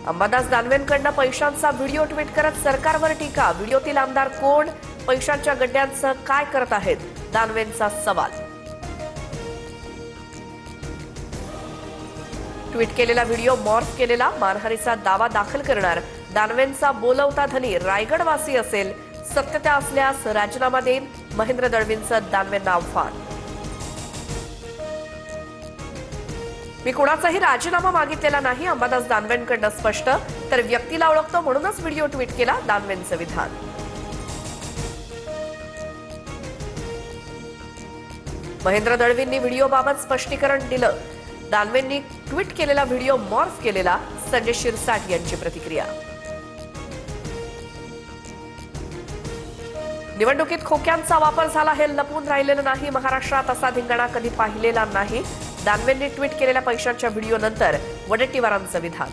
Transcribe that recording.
अंबादास दानवेंकडनं पैशांचा video tweet करत सरकारवर टीका। व्हिडिओतील आमदार कोण? पैशांच्या गड्ड्यांचं काय करत आहेत? दानवेंचा सवाल। ट्विट केलेला व्हिडिओ मॉर्फ केलेला, मानहानीचा दावा दाखल करणार। दानवेंचा बोलवता धनी रायगडवासी असेल, सत्यता असल्यास राजीनामा देईन, महेंद्र दळवींचं दानवेंना आव्हान। मी कोणाचाही राजीनामा मागितलेला नाही, अंबादास दानवेंकडनं स्पष्ट। तर व्यक्तीला ओळखतो म्हणूनच व्हिडिओ ट्विट केला, दानवेंचं विधान। महेंद्र दळवींनी व्हिडिओबाबत स्पष्टीकरण दिलं। दानवेंनी ट्विट केलेला व्हिडिओ मॉर्फ केलेला, संजय शिरसाट यांची प्रतिक्रिया। निवडणुकीत खोक्यांचा वापर झाला हे लपून राहिलेलं नाही। महाराष्ट्रात असा धिंगाणा कधी पाहिलेला नाही। दानवेंनी ट्विट केलेल्या पैशांच्या व्हिडिओनंतर वडेट्टीवारांचं विधान।